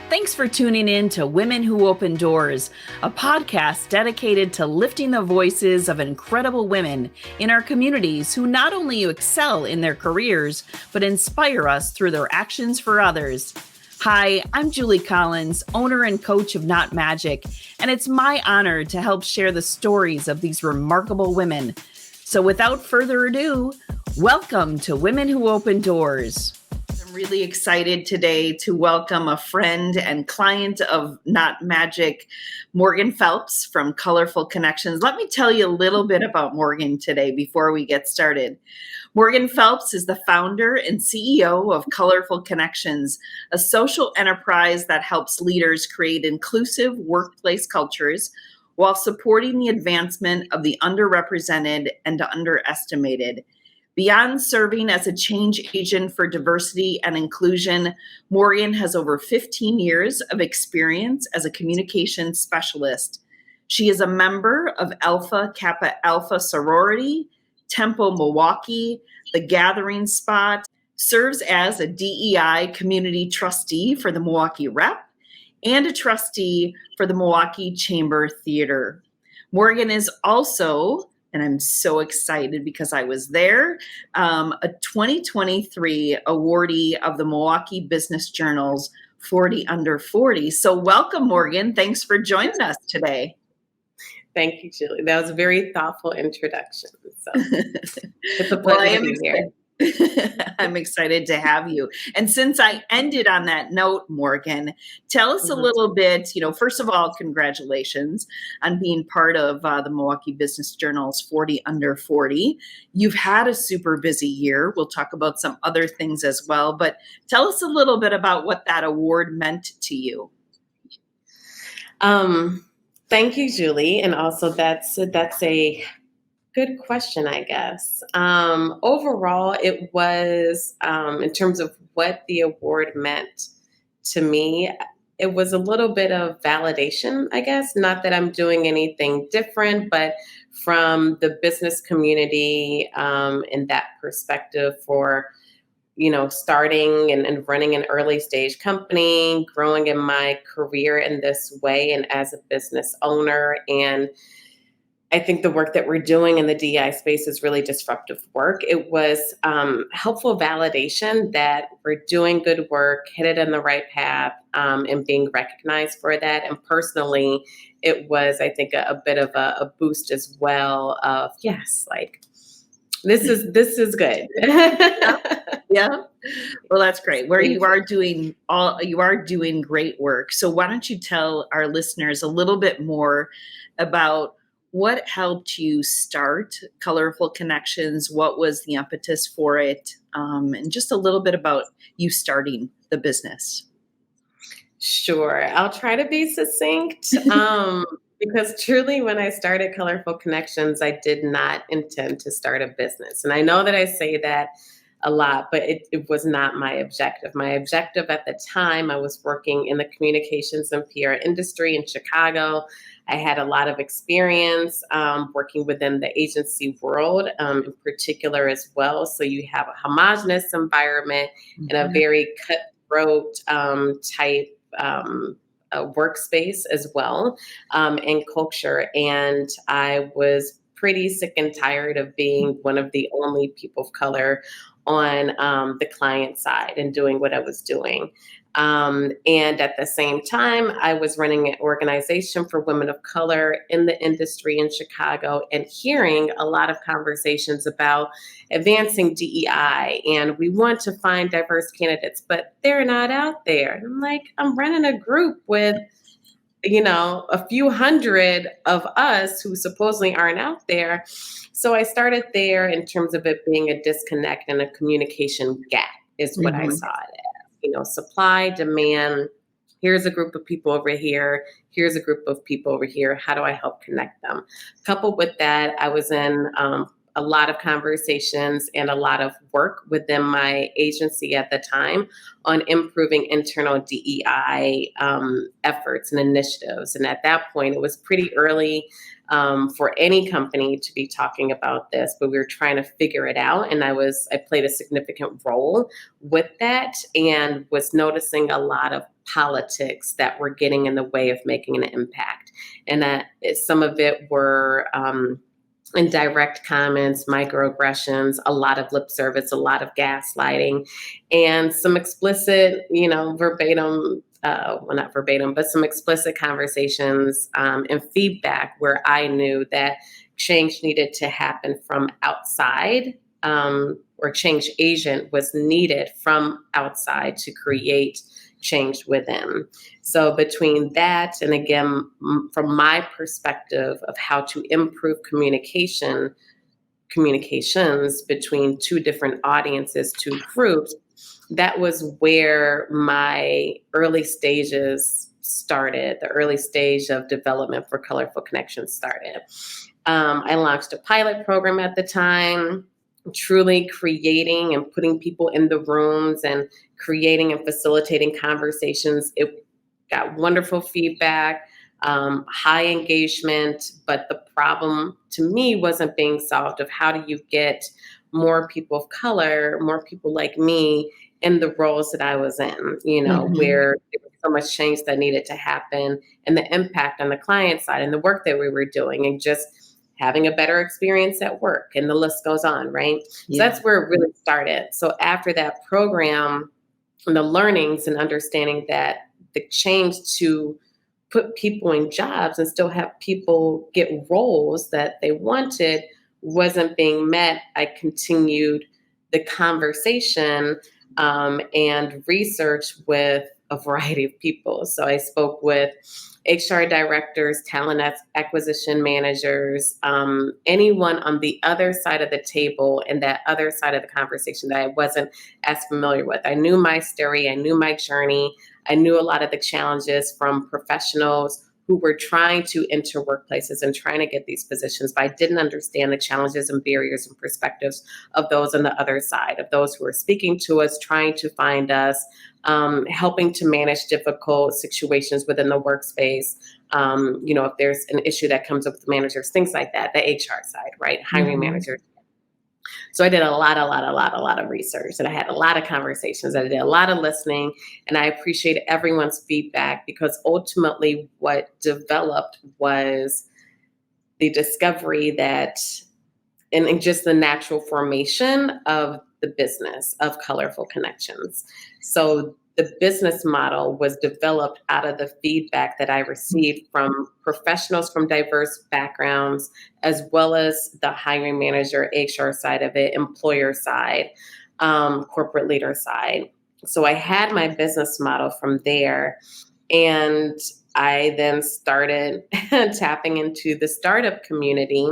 Thanks for tuning in to Women Who Open Doors, a podcast dedicated to lifting the voices of incredible women in our communities who not only excel in their careers, but inspire us through their actions for others. Hi, I'm Julie Collins, owner and coach of Not Magic, and it's my honor to help share the stories of these remarkable women. So without further ado, welcome to Women Who Open Doors. I'm really excited today to welcome a friend and client of Not Magic, Morgan Phelps from Colorful Connections. Let me tell you a little bit about Morgan today before we get started. Morgan Phelps is the founder and CEO of Colorful Connections, a social enterprise that helps leaders create inclusive workplace cultures while supporting the advancement of the underrepresented and underestimated. Beyond serving as a change agent for diversity and inclusion, Morgan has over 15 years of experience as a communications specialist. She is a member of Alpha Kappa Alpha sorority, Temple Milwaukee, The Gathering Spot, serves as a DEI community trustee for the Milwaukee Rep, and a trustee for the Milwaukee Chamber Theater. Morgan is also, and I'm so excited because I was there, a 2023 awardee of the Milwaukee Business Journal's 40 Under 40. So welcome, Morgan. Thanks for joining us today. Thank you, Julie. That was a very thoughtful introduction. So it's a pleasure to be here. I'm excited to have you. And since I ended on that note, Morgan, tell us a little bit, first of all, congratulations on being part of the Milwaukee Business Journal's 40 Under 40. You've had a super busy year. We'll talk about some other things as well, but tell us a little bit about what that award meant to you. Thank you, Julie. And also that's a good question, I guess. Overall, it was, in terms of what the award meant to me, it was a little bit of validation, I guess. Not that I'm doing anything different, but from the business community, in that perspective for, starting and running an early stage company, growing in my career in this way and as a business owner. And I think the work that we're doing in the DEI space is really disruptive work. It was helpful validation that we're doing good work, headed in the right path, and being recognized for that. And personally, it was, I think, a bit of a boost as well of, yes, like, this is good. Yeah. Well, that's great. You are doing great work. So why don't you tell our listeners a little bit more about what helped you start Colorful Connections? What was the impetus for it? And just a little bit about you starting the business. Sure. I'll try to be succinct. Because truly, when I started Colorful Connections, I did not intend to start a business. And I know that I say that a lot, but it was not my objective. My objective at the time, I was working in the communications and PR industry in Chicago. I had a lot of experience working within the agency world in particular as well. So you have a homogenous environment and a very cutthroat type a workspace as well, and culture. And I was pretty sick and tired of being one of the only people of color on the client side and doing what I was doing. And at the same time, I was running an organization for women of color in the industry in Chicago and hearing a lot of conversations about advancing DEI. And we want to find diverse candidates, but they're not out there. And I'm like, I'm running a group with, a few hundred of us who supposedly aren't out there. So I started there in terms of it being a disconnect and a communication gap is what I saw it as. Supply, demand, here's a group of people over here, here's a group of people over here, how do I help connect them? Coupled with that, I was in a lot of conversations and a lot of work within my agency at the time on improving internal DEI efforts and initiatives. And at that point, it was pretty early for any company to be talking about this, but we were trying to figure it out. And I played a significant role with that and was noticing a lot of politics that were getting in the way of making an impact. And that some of it were indirect comments, microaggressions, a lot of lip service, a lot of gaslighting, and some explicit, verbatim, well, not verbatim, but some explicit conversations and feedback where I knew that change needed to happen from outside, or change agent was needed from outside to create change within. So between that, and again, from my perspective of how to improve communications between two different audiences, two groups, that was where my early stages started, the early stage of development for Colorful Connections started. I launched a pilot program at the time, truly creating and putting people in the rooms and creating and facilitating conversations. It got wonderful feedback, high engagement, but the problem to me wasn't being solved of how do you get more people of color, more people like me in the roles that I was in, where there was so much change that needed to happen and the impact on the client side and the work that we were doing and just having a better experience at work, and the list goes on, right? Yeah. So that's where it really started. So after that program and the learnings and understanding that the change to put people in jobs and still have people get roles that they wanted wasn't being met, I continued the conversation and research with a variety of people. So I spoke with HR directors, talent acquisition managers, anyone on the other side of the table and that other side of the conversation that I wasn't as familiar with. I knew my story, I knew my journey, I knew a lot of the challenges from professionals who were trying to enter workplaces and trying to get these positions, but I didn't understand the challenges and barriers and perspectives of those on the other side, of those who are speaking to us, trying to find us, helping to manage difficult situations within the workspace. If there's an issue that comes up with managers, things like that, the HR side, right? Hiring managers. So I did a lot of research, and I had a lot of conversations. I did a lot of listening, and I appreciate everyone's feedback because ultimately what developed was the discovery that, and just the natural formation of the business of Colorful Connections. So the business model was developed out of the feedback that I received from professionals from diverse backgrounds, as well as the hiring manager, HR side of it, employer side, corporate leader side. So I had my business model from there, and I then started tapping into the startup community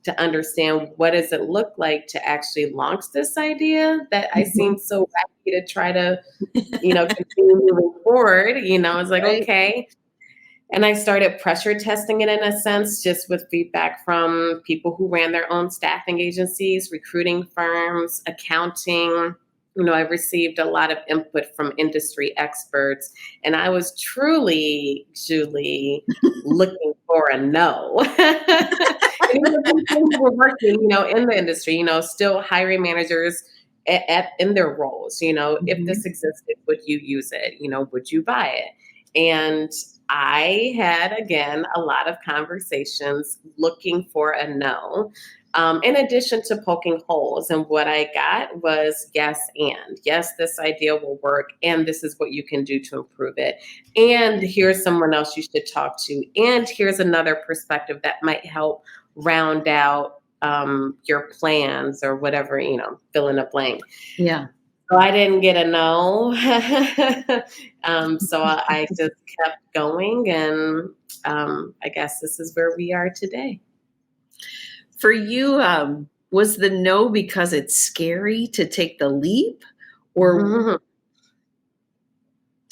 to understand what does it look like to actually launch this idea that I seemed so happy to try to, continue moving forward. It's like, right. Okay. And I started pressure testing it in a sense, just with feedback from people who ran their own staffing agencies, recruiting firms, accounting. I received a lot of input from industry experts, and I was truly, Julie, looking for a no. And we're working, in the industry, still hiring managers in their roles. If this existed, would you use it? Would you buy it? And I had, again, a lot of conversations looking for a no. In addition to poking holes, and what I got was yes, this idea will work, and this is what you can do to improve it. And here's someone else you should talk to, and here's another perspective that might help round out your plans or whatever, fill in a blank. Yeah. So I didn't get a no. So I just kept going, and I guess this is where we are today. For you, was the no because it's scary to take the leap, or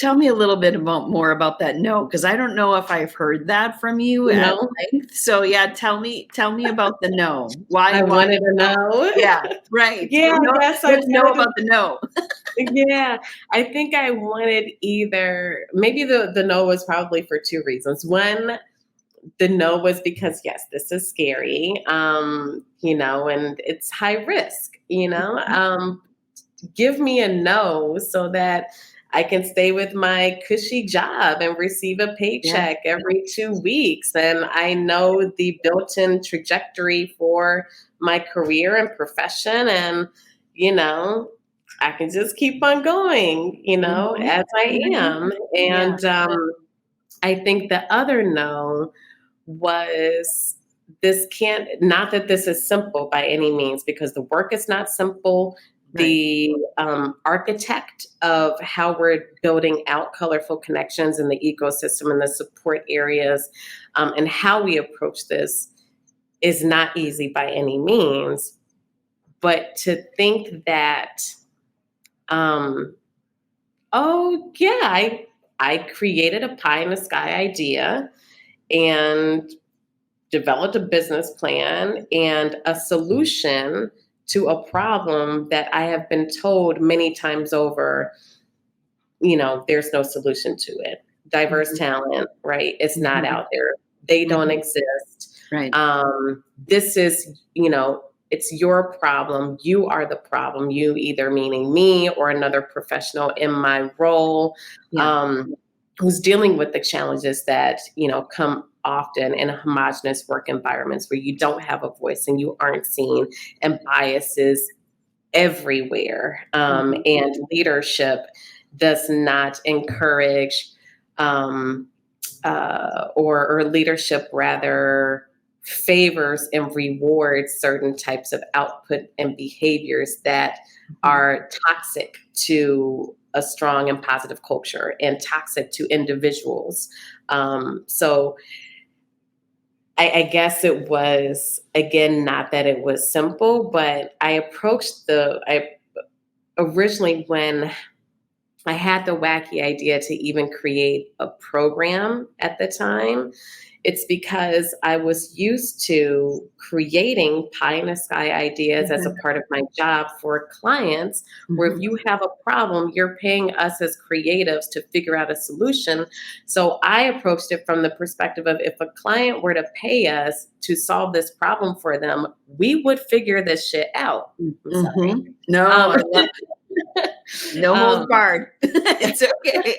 Tell me a little bit more about that no, because I don't know if I've heard that from you at No, length. So yeah, tell me about the no. I Why wanted to know. yeah, right. Yeah, No, I guess you I have to know wanted to. about the no. Yeah, I think I wanted either, maybe the no was probably for two reasons. One, the no was because, yes, this is scary, and it's high risk, give me a no so that I can stay with my cushy job and receive a Yeah. paycheck every 2 weeks. And I know the built in trajectory for my career and profession. And, you know, I can just keep on going, Mhm. as I Mhm. am. Yeah. And I think the other no was, this can't, not that this is simple by any means, because the work is not simple. Right. The architect of how we're building out colorful connections in the ecosystem and the support areas, and how we approach this is not easy by any means. But to think that, um, oh yeah, I created a pie in the sky idea and developed a business plan and a solution to a problem that I have been told many times over, there's no solution to it. Diverse Mhm. talent, right? It's not Mhm. out there. They don't Mhm. exist. Right. This is, it's your problem. You are the problem. You, either meaning me or another professional in my role, Yeah. um, who's dealing with the challenges that, come often in homogenous work environments where you don't have a voice and you aren't seen, and biases everywhere. Mhm. And leadership does not encourage, or leadership rather favors and rewards certain types of output and behaviors that Mhm. are toxic to a strong and positive culture and toxic to individuals. So I guess it was, again, not that it was simple, but I originally, when I had the wacky idea to even create a program at the time, it's because I was used to creating pie in the sky ideas as a Mhm. part of my job for clients, where if Mhm. you have a problem, you're paying us as creatives to figure out a solution. So I approached it from the perspective of, if a client were to pay us to solve this problem for them, we would figure this shit out. I'm sorry. Mhm. No, Um, I love no holds um, barred. It's okay.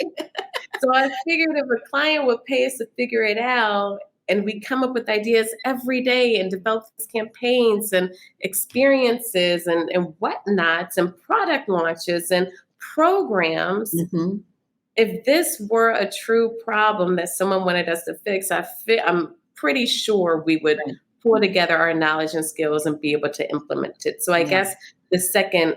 So I figured if a client would pay us to figure it out, and we come up with ideas every day and develop these campaigns and experiences and whatnots and product launches and programs, Mhm. if this were a true problem that someone wanted us to fix, I'm pretty sure we would Right. pull together our knowledge and skills and be able to implement it. So I Yeah. guess the second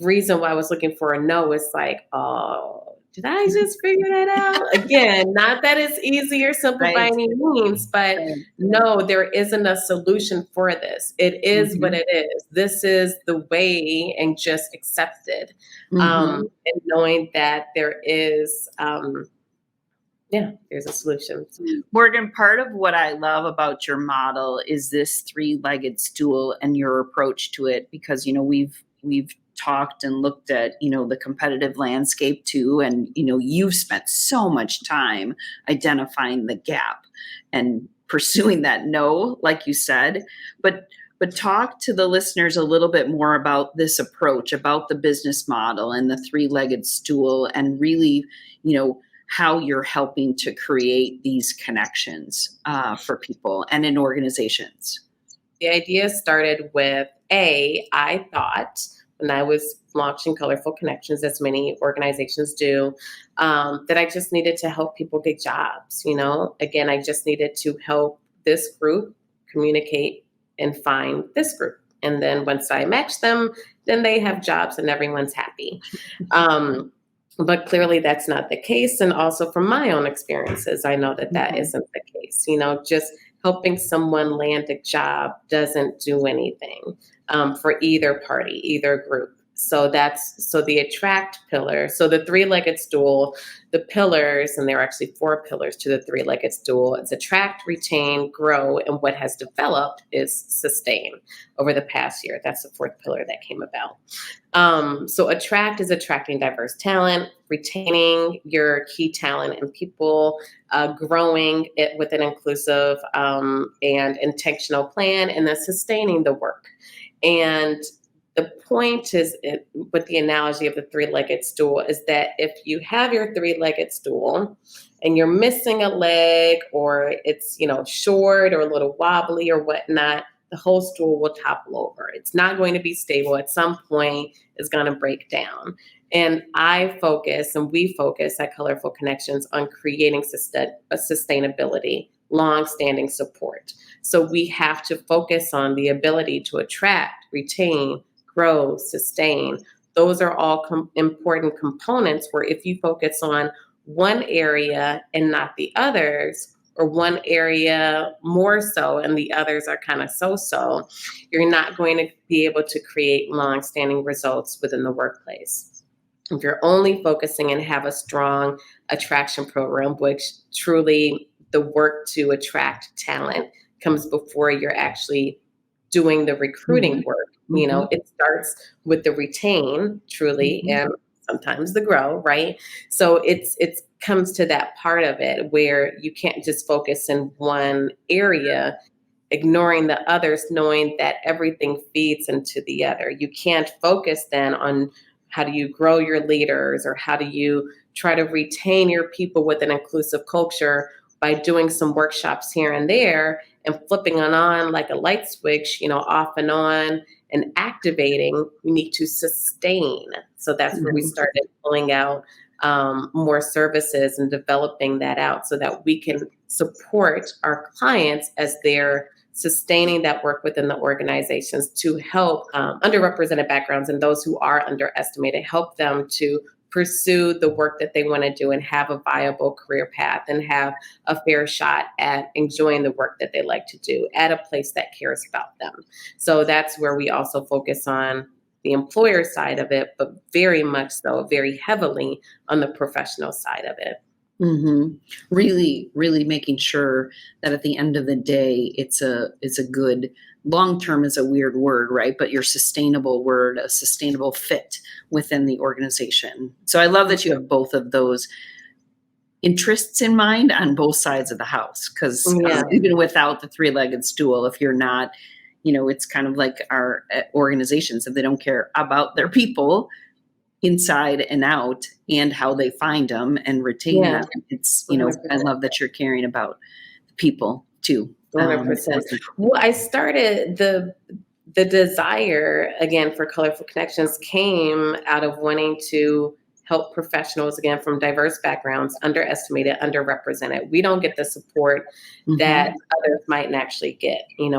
reason why I was looking for a no is like, oh, did I just figure that out? Again, not that it's easy or simple by Right. any means, but Right. no, there isn't a solution for this. It is what Mhm. it is. This is the way, and just accept it. Mhm. And knowing that there is, there's a solution. Morgan, part of what I love about your model is this three-legged stool and your approach to it, because we've talked and looked at the competitive landscape too, and you've spent so much time identifying the gap and pursuing that no, like you said, but talk to the listeners a little bit more about this approach, about the business model and the three-legged stool, and really how you're helping to create these connections for people and in organizations. The idea started with, I thought when I was launching Colorful Connections, as many organizations do, that I just needed to help people get jobs. Again, I just needed to help this group communicate and find this group. And then once I match them, then they have jobs and everyone's happy. But clearly that's not the case. And also from my own experiences, I know that Mhm. isn't the case. Just helping someone land a job doesn't do anything for either party, either group. So the attract pillar. So the three-legged stool, the pillars, and there are actually four pillars to the three-legged stool. It's attract, retain, grow, and what has developed is sustain over the past year. That's the fourth pillar that came about. So attract is attracting diverse talent, retaining your key talent and people, growing it with an inclusive and intentional plan, and then sustaining the work. And the point is, with the analogy of the three-legged stool, is that if you have your three-legged stool and you're missing a leg, or it's, short or a little wobbly or whatnot, the whole stool will topple over. It's not going to be stable. At some point, it's going to break down. And we focus at Colorful Connections on creating sustainability, long-standing support. So we have to focus on the ability to attract, retain, grow, sustain. Those are all important components where if you focus on one area and not the others, or one area more so and the others are kind of so-so, you're not going to be able to create long-standing results within the workplace. If you're only focusing and have a strong attraction program, which truly the work to attract talent comes before you're actually doing the recruiting work. It starts with the retain, truly, and sometimes the grow, right? So it's comes to that part of it where you can't just focus in one area, ignoring the others, knowing that everything feeds into the other. You can't focus then on how do you grow your leaders, or how do you try to retain your people with an inclusive culture by doing some workshops here and there and flipping on like a light switch, off and on, and activating. We need to sustain. So that's where we started pulling out more services and developing that out so that we can support our clients as they're sustaining that work within the organizations to help underrepresented backgrounds and those who are underestimated, help them to pursue the work that they want to do and have a viable career path and have a fair shot at enjoying the work that they like to do at a place that cares about them. So that's where we also focus on the employer side of it, but very much so, very heavily on the professional side of it. Mm-hmm. Really, really making sure that at the end of the day, it's a good, long-term is a weird word, right? But your sustainable word, a sustainable fit within the organization. So I love that you have both of those interests in mind on both sides of the house, because even without the three-legged stool, if you're not, it's kind of like our organizations, if they don't care about their people inside and out and how they find them and retain them, it's, I love that you're caring about the people too. 100%. Well, I started the desire again for Colorful Connections came out of wanting to help professionals again from diverse backgrounds, underestimated, underrepresented. We don't get the support that others might actually get. I'm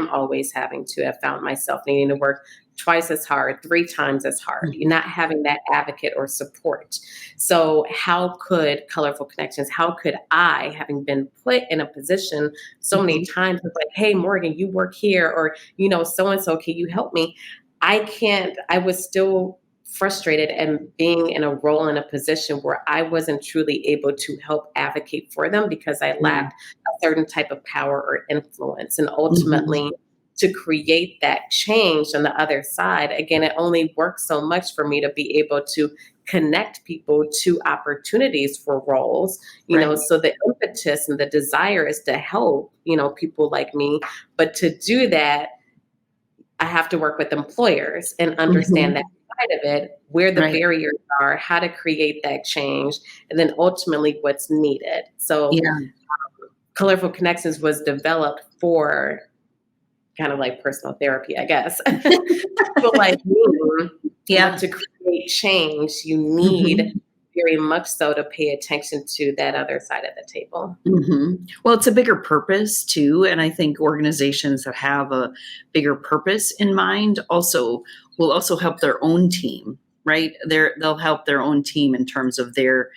always having to have found myself needing to work twice as hard, 3 times as hard. You're not having that advocate or support. So how could Colorful Connections, how could I, having been put in a position so many times, it's like, hey, Morgan, you work here, or, so-and-so, can you help me? I was still frustrated and being in a role in a position where I wasn't truly able to help advocate for them because I lacked a certain type of power or influence. And ultimately, to create that change on the other side, again, it only works so much for me to be able to connect people to opportunities for roles, so the impetus and the desire is to help, people like me. But to do that, I have to work with employers and understand that side of it, where the barriers are, how to create that change, and then ultimately what's needed. So Colorful Connections was developed for kind of like personal therapy, I guess. People like me, to create change, you need very much so to pay attention to that other side of the table. Well, it's a bigger purpose too. And I think organizations that have a bigger purpose in mind will also help their own team, right? They'll help their own team in terms of their,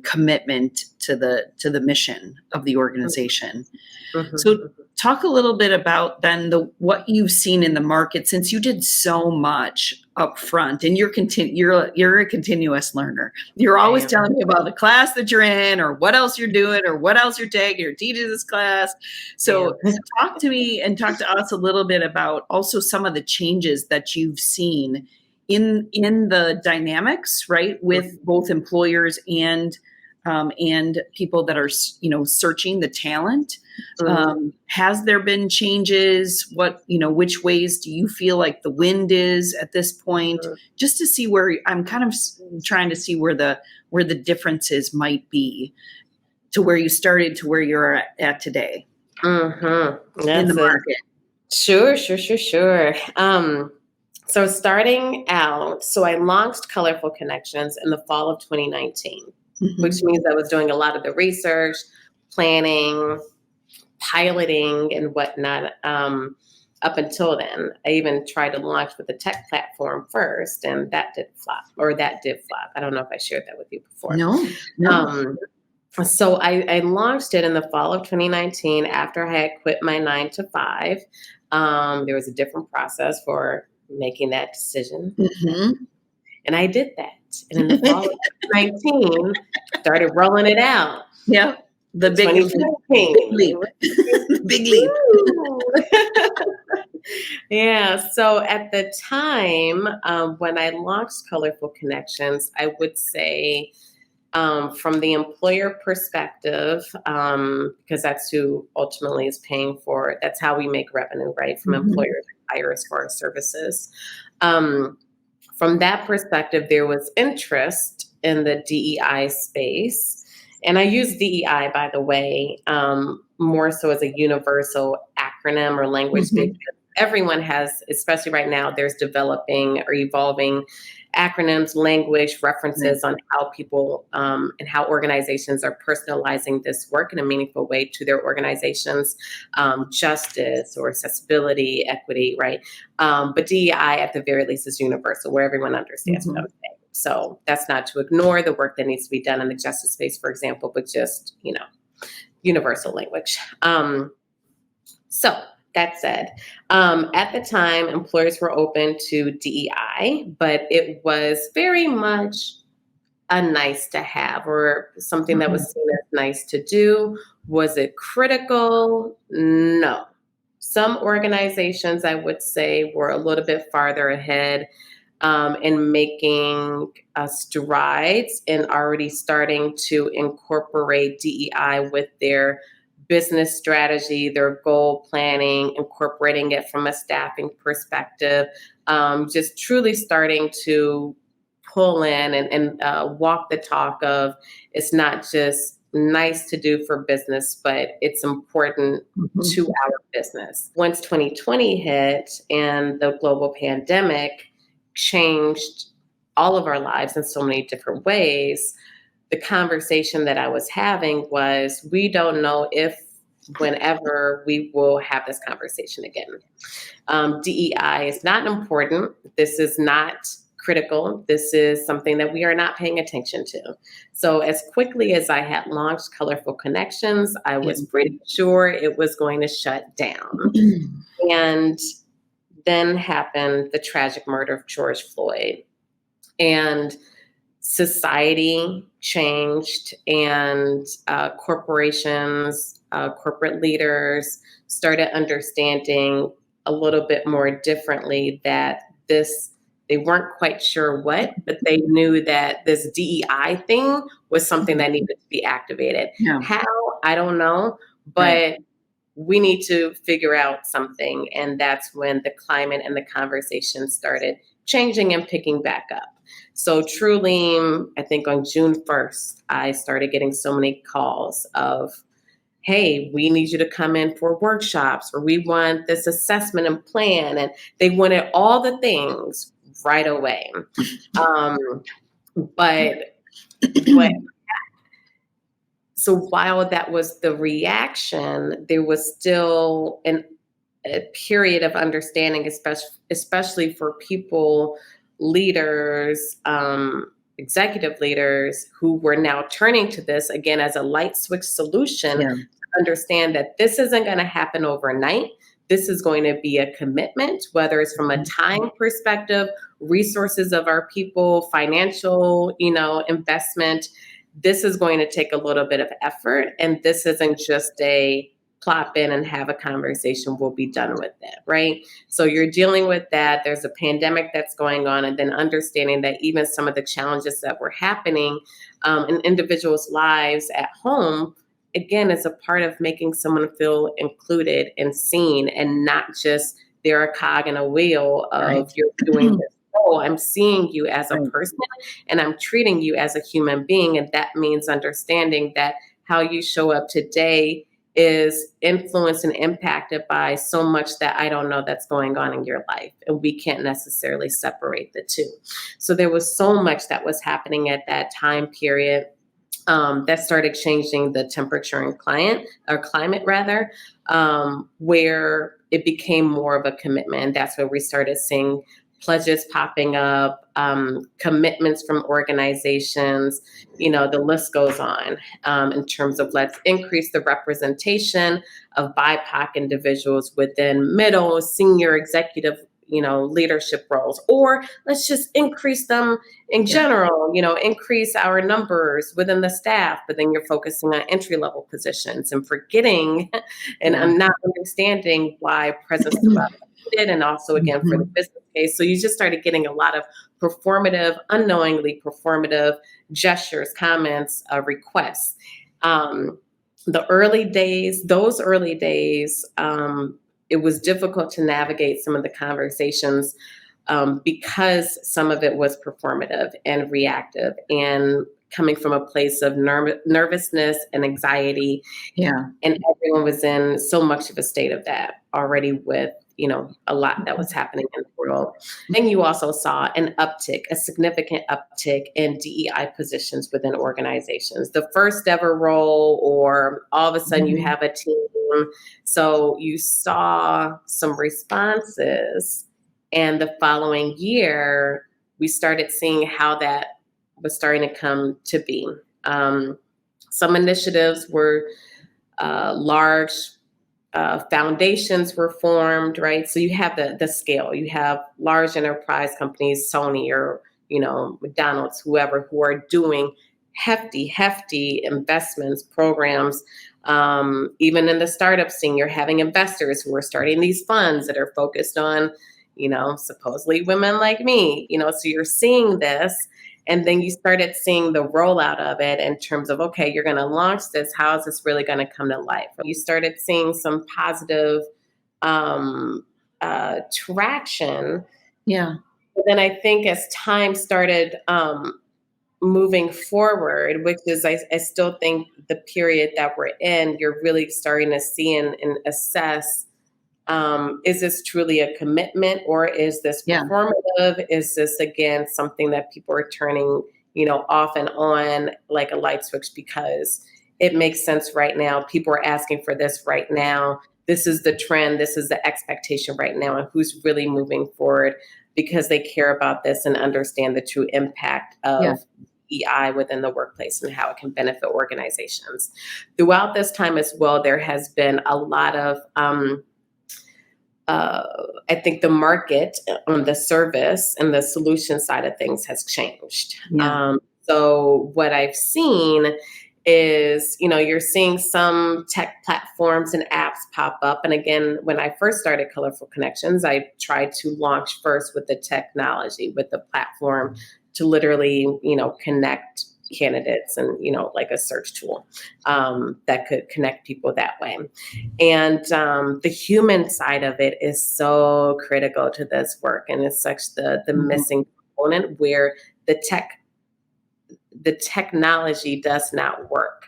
commitment to the mission of the organization. Mm-hmm. So talk a little bit about then what you've seen in the market, since you did so much up front, and you're a continuous learner. You're always telling me about the class that you're in, or what else you're doing, or what else you're taking, or teaching this class. So talk to me and talk to us a little bit about also some of the changes that you've seen in the dynamics, right, with both employers and people that are, searching the talent. Has there been changes? Which ways do you feel like the wind is at this point? Just to see where I'm kind of trying to see where the differences might be to where you started to where you're at today in the market. Sure. So starting out, I launched Colorful Connections in the fall of 2019, which means I was doing a lot of the research, planning, piloting, and whatnot. Up until then, I even tried to launch with the tech platform first, and that did flop. I don't know if I shared that with you before. No. So I launched it in the fall of 2019 after I had quit my 9 to 5. There was a different process for making that decision. And I did that. And in the fall of 2019, started rolling it out. Yeah. The big leap. The big leap. Yeah. So at the time, when I launched Colorful Connections, I would say from the employer perspective, because that's who ultimately is paying for it. That's how we make revenue, right? From employers who hire us for our services. From that perspective, there was interest in the DEI space. And I use DEI, by the way, more so as a universal acronym or language. Because everyone has, especially right now, there's developing or evolving acronyms, language, references on how people and how organizations are personalizing this work in a meaningful way to their organizations, justice or accessibility, equity, right? But DEI at the very least is universal, where everyone understands what I'm saying. So that's not to ignore the work that needs to be done in the justice space, for example, but just, universal language. So that said, at the time, employers were open to DEI, but it was very much a nice to have or something that was seen as nice to do. Was it critical? No. Some organizations, I would say, were a little bit farther ahead in making strides and already starting to incorporate DEI with their business strategy, their goal planning, incorporating it from a staffing perspective, just truly starting to pull in and walk the talk of it's not just nice to do for business, but it's important to our business. Once 2020 hit and the global pandemic changed all of our lives in so many different ways, the conversation that I was having was, we don't know if, whenever we will have this conversation again. DEI is not important. This is not critical. This is something that we are not paying attention to. So as quickly as I had launched Colorful Connections, I was pretty sure it was going to shut down. And then happened the tragic murder of George Floyd. And society changed, and corporations, corporate leaders started understanding a little bit more differently that they weren't quite sure what, but they knew that this DEI thing was something that needed to be activated. Yeah. How? I don't know, but we need to figure out something. And that's when the climate and the conversation started changing and picking back up. So truly, I think on June 1st, I started getting so many calls of, hey, we need you to come in for workshops, or we want this assessment and plan. And they wanted all the things right away. So while that was the reaction, there was still a period of understanding, especially for people, leaders, executive leaders who were now turning to this again as a light switch solution Yeah. to understand that this isn't going to happen overnight. This is going to be a commitment, whether it's from a time perspective, resources of our people, financial, investment. This is going to take a little bit of effort, and this isn't just a plop in and have a conversation, we'll be done with it, right? So you're dealing with that. There's a pandemic that's going on, and then understanding that even some of the challenges that were happening in individuals' lives at home, again, is a part of making someone feel included and seen, and not just they're a cog in a wheel of Right. you're doing this. Oh, I'm seeing you as a Right. person, and I'm treating you as a human being. And that means understanding that how you show up today is influenced and impacted by so much that I don't know that's going on in your life. And we can't necessarily separate the two. So there was so much that was happening at that time period that started changing the temperature and climate rather, where it became more of a commitment. And that's where we started seeing pledges popping up, commitments from organizations, the list goes on, in terms of let's increase the representation of BIPOC individuals within middle, senior executive, leadership roles, or let's just increase them in general, increase our numbers within the staff, but then you're focusing on entry level positions and forgetting and not understanding why presence development needed, and also again for the business case. So you just started getting a lot of unknowingly performative gestures, comments, requests. Those early days, it was difficult to navigate some of the conversations because some of it was performative and reactive and coming from a place of nervousness and anxiety. Yeah. And everyone was in so much of a state of that already with, a lot that was happening in the world. Then you also saw a significant uptick in DEI positions within organizations. The first ever role, or all of a sudden you have a team. So you saw some responses, and the following year, we started seeing how that was starting to come to be. Some initiatives were large. Foundations were formed, right? So you have the scale. You have large enterprise companies, Sony or McDonald's, whoever, who are doing hefty investments, programs. Even in the startup scene, you're having investors who are starting these funds that are focused on, supposedly women like me. So you're seeing this. And then you started seeing the rollout of it in terms of, okay, you're going to launch this. How is this really going to come to life? You started seeing some positive traction. Yeah. But then I think as time started moving forward, which is, I still think the period that we're in, you're really starting to see and assess, is this truly a commitment, or is this performative? Is this, again, something that people are turning, off and on like a light switch because it makes sense right now? People are asking for this right now. This is the trend. This is the expectation right now. And who's really moving forward because they care about this and understand the true impact of EI within the workplace and how it can benefit organizations. Throughout this time as well, there has been a lot of I think the market on the service and the solution side of things has changed. Yeah. So what I've seen is, you're seeing some tech platforms and apps pop up. And again, when I first started Colorful Connections, I tried to launch first with the technology, with the platform to literally, connect candidates and, like a search tool that could connect people that way. And the human side of it is so critical to this work. And it's such the missing component where the technology does not work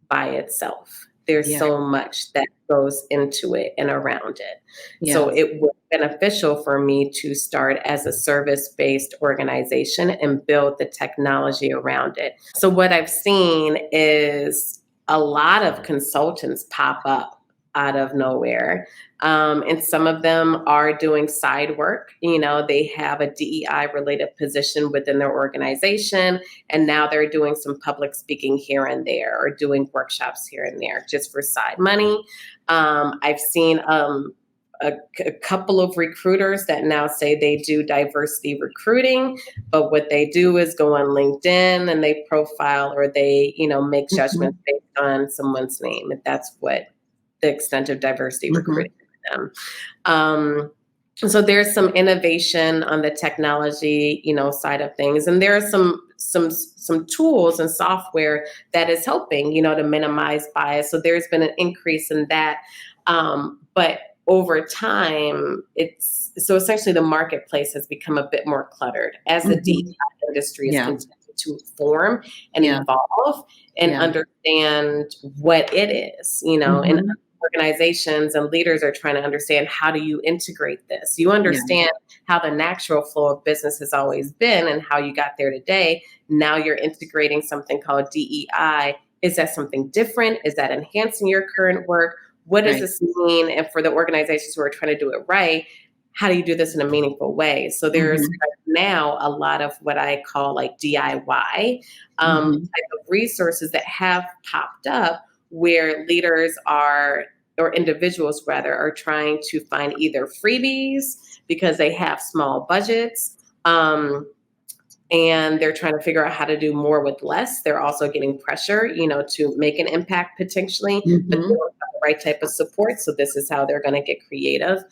by itself. There's so much that goes into it and around it. Yeah. So it was beneficial for me to start as a service-based organization and build the technology around it. So what I've seen is a lot of consultants pop up out of nowhere. And some of them are doing side work. They have a DEI related position within their organization, and now they're doing some public speaking here and there, or doing workshops here and there just for side money. I've seen a couple of recruiters that now say they do diversity recruiting, but what they do is go on LinkedIn and they profile, or they, make judgments based on someone's name. And that's what the extent of diversity recruiting for them. So there's some innovation on the technology, side of things. And there are some tools and software that is helping, to minimize bias. So there's been an increase in that. But over time, so essentially the marketplace has become a bit more cluttered as the DEI industry is continuing to form and evolve and understand what it is, and organizations and leaders are trying to understand, how do you integrate this? You understand how the natural flow of business has always been and how you got there today. Now you're integrating something called DEI. Is that something different? Is that enhancing your current work? What does this mean? And for the organizations who are trying to do it right, how do you do this in a meaningful way? So there's now a lot of what I call like DIY type of resources that have popped up, where leaders or individuals rather, are trying to find either freebies because they have small budgets, and they're trying to figure out how to do more with less. They're also getting pressure, to make an impact potentially, but they don't have the right type of support. So this is how they're going to get creative.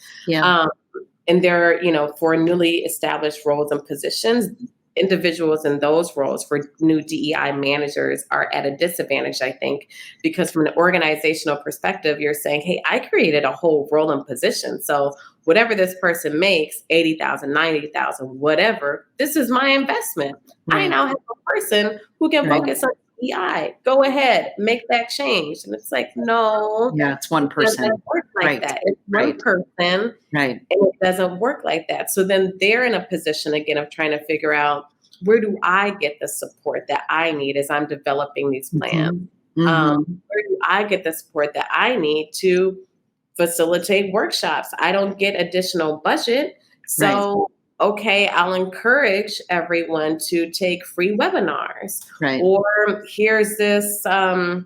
And they're, for newly established roles and positions, individuals in those roles for new DEI managers are at a disadvantage, I think, because from an organizational perspective, you're saying, hey, I created a whole role and position. So whatever this person makes, 80,000, 90,000, whatever, this is my investment. I now have a person who can focus on DEI. Go ahead, make that change. And it's like, no. Yeah, it's one person. It doesn't work like that. It's one person. And it doesn't work like that. So then they're in a position again of trying to figure out, where do I get the support that I need as I'm developing these plans? Where do I get the support that I need to facilitate workshops? I don't get additional budget. So, okay, I'll encourage everyone to take free webinars. Or here's this, like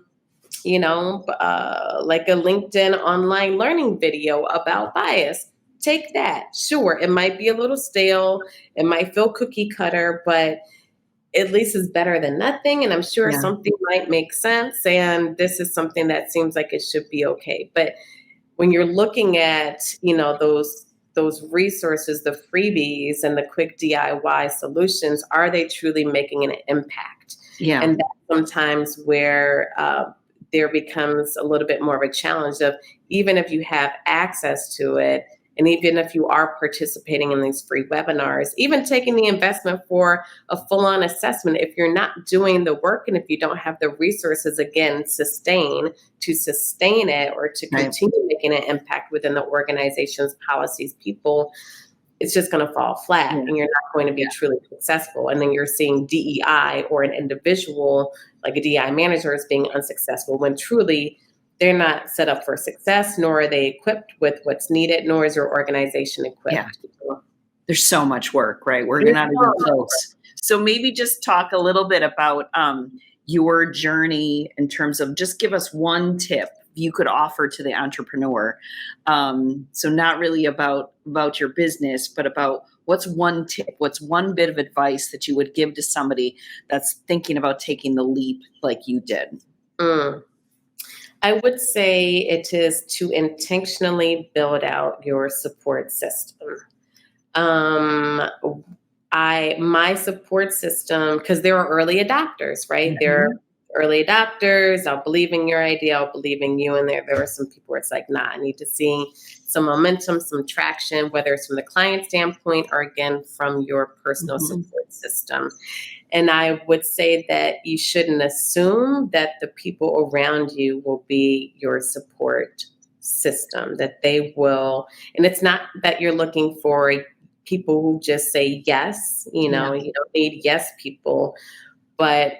a LinkedIn online learning video about bias. Take that. Sure, it might be a little stale. It might feel cookie cutter, but at least it's better than nothing. And I'm sure something might make sense. And this is something that seems like it should be okay. But when you're looking at, those resources, the freebies and the quick DIY solutions, are they truly making an impact? And that's sometimes where there becomes a little bit more of a challenge of, even if you have access to it, and even if you are participating in these free webinars, even taking the investment for a full-on assessment, if you're not doing the work and if you don't have the resources, again, to sustain it or to continue making an impact within the organization's policies, people, it's just going to fall flat and you're not going to be truly successful. And then you're seeing DEI or an individual, like a DEI manager, is being unsuccessful when truly they're not set up for success, nor are they equipped with what's needed, nor is your organization equipped. There's so much work, right? We're not even close. So maybe just talk a little bit about your journey in terms of, just give us one tip you could offer to the entrepreneur. So not really about your business, but about what's one tip, what's one bit of advice that you would give to somebody that's thinking about taking the leap like you did? I would say it is to intentionally build out your support system. My support system, because there are early adopters, right? There are early adopters. I'll believe in your idea. I'll believe in you. And there are some people where it's like, nah, I need to see some momentum, some traction, whether it's from the client standpoint or again, from your personal support system. And I would say that you shouldn't assume that the people around you will be your support system, that they will, and it's not that you're looking for people who just say yes, you don't need yes people, but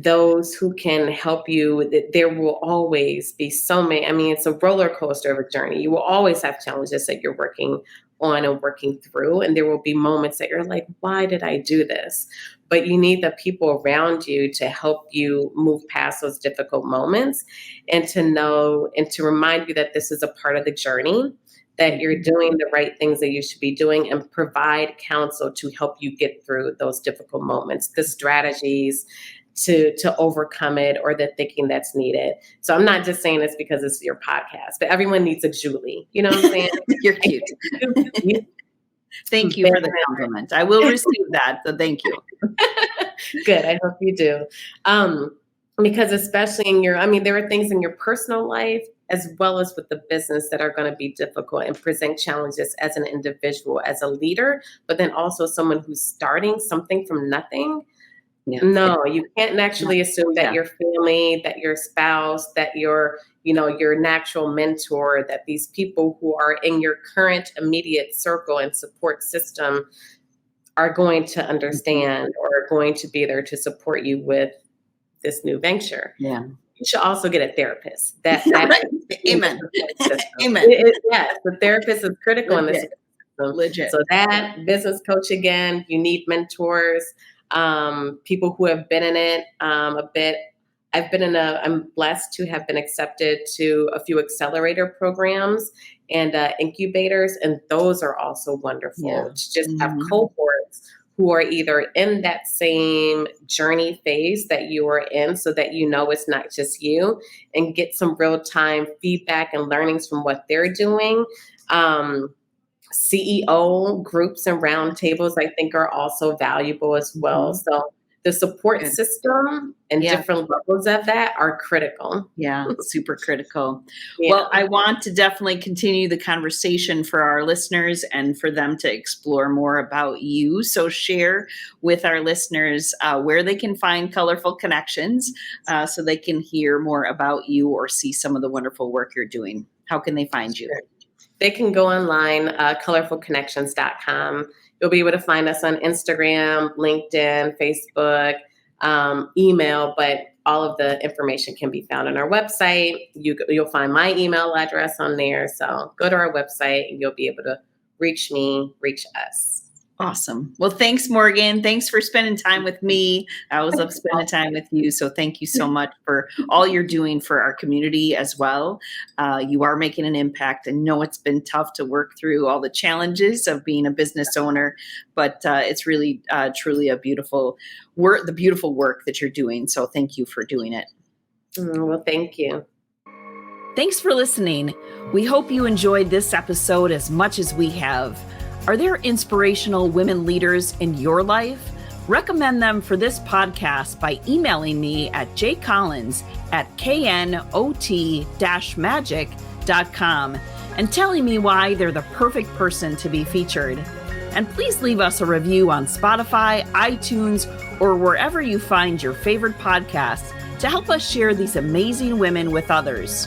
those who can help you. There will always be so many. I mean, it's a roller coaster of a journey. You will always have challenges that you're working on and working through. And there will be moments that you're like, why did I do this? But you need the people around you to help you move past those difficult moments, and to know and to remind you that this is a part of the journey, that you're doing the right things that you should be doing, and provide counsel to help you get through those difficult moments, the strategies to overcome it, or the thinking that's needed. So I'm not just saying this because it's your podcast, but everyone needs a Julie. You know what I'm saying? You're cute. Thank you for the compliment. I will receive that. So thank you. Good. I hope you do. Because especially in there are things in your personal life as well as with the business that are going to be difficult and present challenges as an individual, as a leader, but then also someone who's starting something from nothing. Yeah. No, you can't actually assume that your family, that your spouse, that your natural mentor, that these people who are in your current immediate circle and support system are going to understand or are going to be there to support you with this new venture. Yeah. You should also get a therapist. Amen. Amen. Yes, the therapist is critical in this system. Legit. So that business coach again, you need mentors. People who have been in it a bit. I'm blessed to have been accepted to a few accelerator programs and incubators, and those are also wonderful to just have cohorts who are either in that same journey phase that you are in, so that it's not just you, and get some real-time feedback and learnings from what they're doing. CEO groups and roundtables, I think, are also valuable as well. So the support system and different levels of that are critical. Yeah, super critical. Yeah. Well, I want to definitely continue the conversation for our listeners and for them to explore more about you. So share with our listeners where they can find Colorful Connections so they can hear more about you or see some of the wonderful work you're doing. How can they find you? Sure. They can go online, colorfulconnections.com. You'll be able to find us on Instagram, LinkedIn, Facebook, email, but all of the information can be found on our website. You'll find my email address on there. So go to our website and you'll be able to reach me, reach us. Awesome. Well, thanks, Morgan. Thanks for spending time with me. I always love spending time with you. So thank you so much for all you're doing for our community as well. You are making an impact. I know it's been tough to work through all the challenges of being a business owner, but it's really, truly a beautiful work, the beautiful work that you're doing. So thank you for doing it. Well, thank you. Thanks for listening. We hope you enjoyed this episode as much as we have. Are there inspirational women leaders in your life? Recommend them for this podcast by emailing me at jcollins@knot-magic.com and telling me why they're the perfect person to be featured. And please leave us a review on Spotify, iTunes, or wherever you find your favorite podcasts to help us share these amazing women with others.